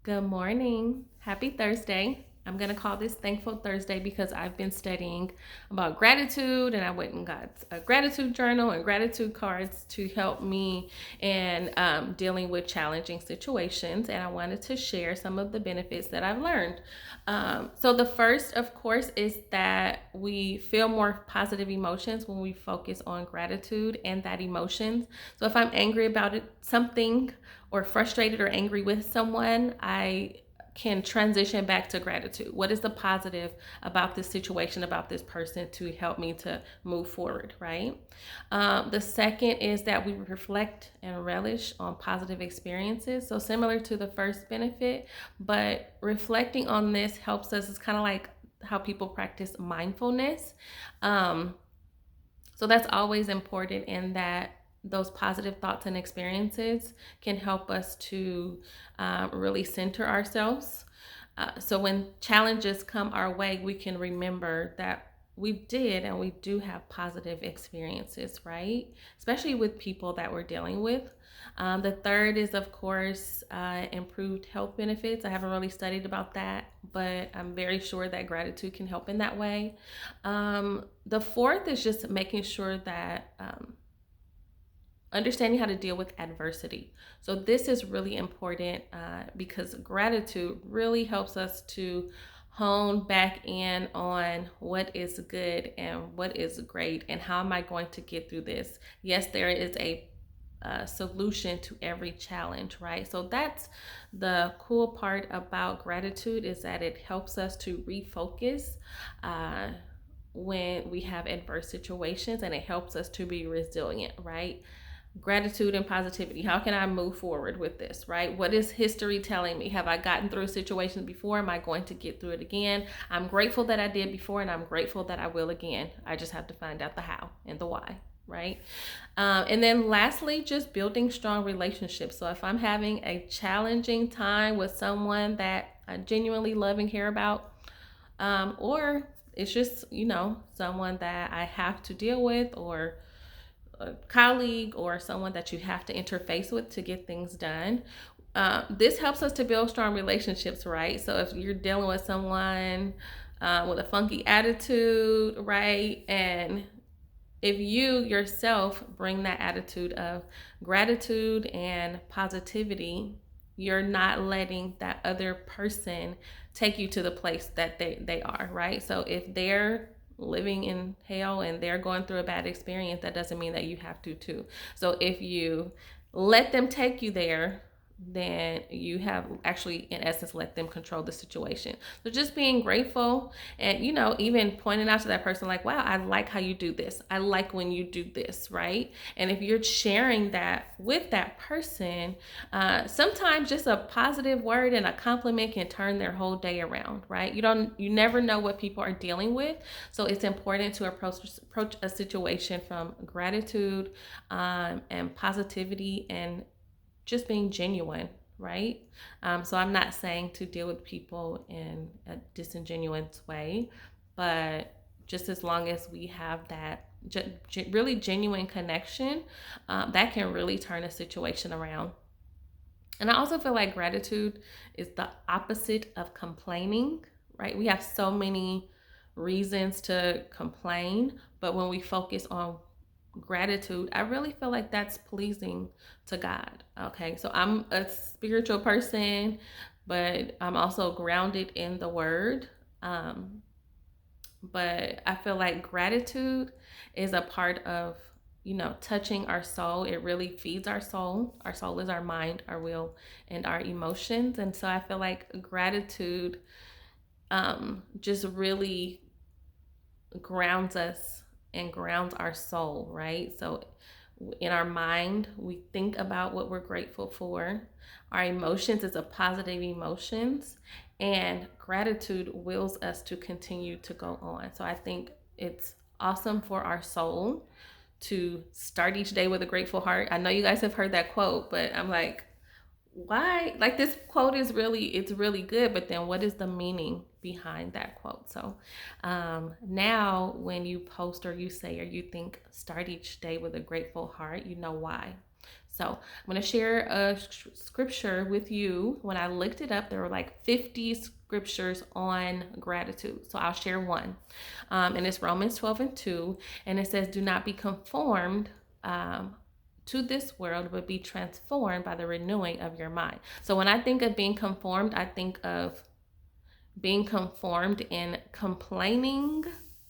Good morning. Happy Thursday. I'm going to call this Thankful Thursday because I've been studying about gratitude and I went and got a gratitude journal and gratitude cards to help me in dealing with challenging situations. And I wanted to share some of the benefits that I've learned. So, the first, of course, is that we feel more positive emotions when we focus on gratitude and that emotions. So, if I'm angry about something, or frustrated or angry with someone, I can transition back to gratitude. What is the positive about this situation, about this person to help me to move forward, right? The second is that we reflect and relish on positive experiences. So, similar to the first benefit, but reflecting on this helps us. It's kind of like how people practice mindfulness. Um, so, that's always important in that those positive thoughts and experiences can help us to really center ourselves. So when challenges come our way, we can remember that we did and we do have positive experiences, right? Especially with people that we're dealing with. The third is, of course, improved health benefits. I haven't really studied about that, but I'm very sure that gratitude can help in that way. The fourth is just making sure that understanding how to deal with adversity. So, this is really important because gratitude really helps us to hone back in on what is good and what is great and how am I going to get through this. Yes, there is a solution to every challenge, right? So that's the cool part about gratitude, is that it helps us to refocus uh, when we have adverse situations, and it helps us to be resilient, right? Gratitude and positivity. How can I move forward with this, right? What is history telling me? Have I gotten through a situation before? Am I going to get through it again? I'm grateful that I did before, and I'm grateful that I will again. I just have to find out the how and the why, right? And then lastly, just building strong relationships. So if I'm having a challenging time with someone that I genuinely love and care about, or it's just, someone that I have to deal with, or a colleague or someone that you have to interface with to get things done. This helps us to build strong relationships, right? So if you're dealing with someone with a funky attitude, right? And if you yourself bring that attitude of gratitude and positivity, you're not letting that other person take you to the place that they are, right? So if they're living in hell and they're going through a bad experience, that doesn't mean that you have to too. So if you let them take you there, then you have actually in essence let them control the situation. So just being grateful, and even pointing out to that person, like, wow, I like how you do this, I like when you do this, right? And if you're sharing that with that person, sometimes just a positive word and a compliment can turn their whole day around, right? You never know what people are dealing with. So it's important to approach a situation from gratitude and positivity, and just being genuine, right? So I'm not saying to deal with people in a disingenuous way, but just as long as we have that really genuine connection, that can really turn a situation around. And I also feel like gratitude is the opposite of complaining, right? We have so many reasons to complain, but when we focus on gratitude, I really feel like that's pleasing to God. Okay, so I'm a spiritual person, but I'm also grounded in the word. Um, but I feel like gratitude is a part of, touching our soul. It really feeds our soul. Our soul is our mind, our will, and our emotions. And so I feel like gratitude just really grounds us and grounds our soul, right? So in our mind, we think about what we're grateful for. Our emotions is a positive emotions, and gratitude wills us to continue to go on. So I think it's awesome for our soul to start each day with a grateful heart. I know you guys have heard that quote, but I'm like, why? Like, this quote is it's really good, but then what is the meaning behind that quote? So now when you post or you say or you think start each day with a grateful heart, you know why. So I'm going to share a scripture with you. When I looked it up, there were like 50 scriptures on gratitude. So I'll share one. And it's Romans 12:2. And it says, do not be conformed to this world, but be transformed by the renewing of your mind. So when I think of being conformed, I think of being conformed in complaining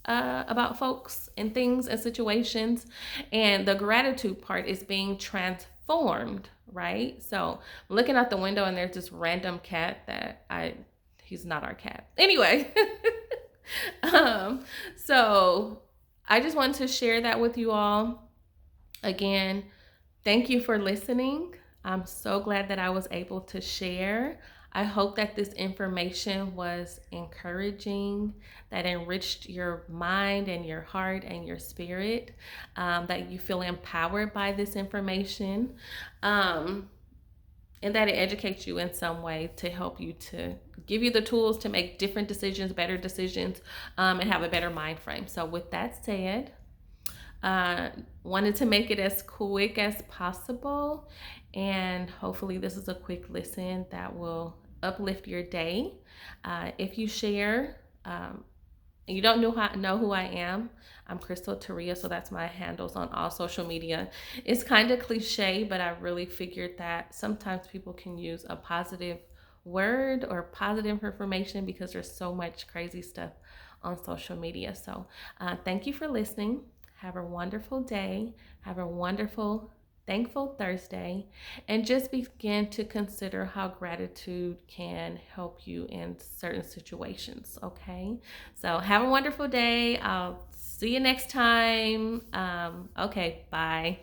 about folks and things and situations. And the gratitude part is being transformed, right? So I'm looking out the window and there's this random cat that he's not our cat. Anyway, so I just wanted to share that with you all. Again, thank you for listening. I'm so glad that I was able to share. I hope that this information was encouraging, that enriched your mind and your heart and your spirit, that you feel empowered by this information, and that it educates you in some way to help you, to give you the tools to make different decisions, better decisions, and have a better mind frame. So with that said, wanted to make it as quick as possible, and hopefully this is a quick listen that will uplift your day. If you share, you don't know who I am, I'm Crystal Taria, so that's my handles on all social media. It's kind of cliche, but I really figured that sometimes people can use a positive word or positive information because there's so much crazy stuff on social media. So thank you for listening. Have a wonderful day. Have a wonderful, thankful Thursday. And just begin to consider how gratitude can help you in certain situations, okay? So have a wonderful day. I'll see you next time. Okay, bye.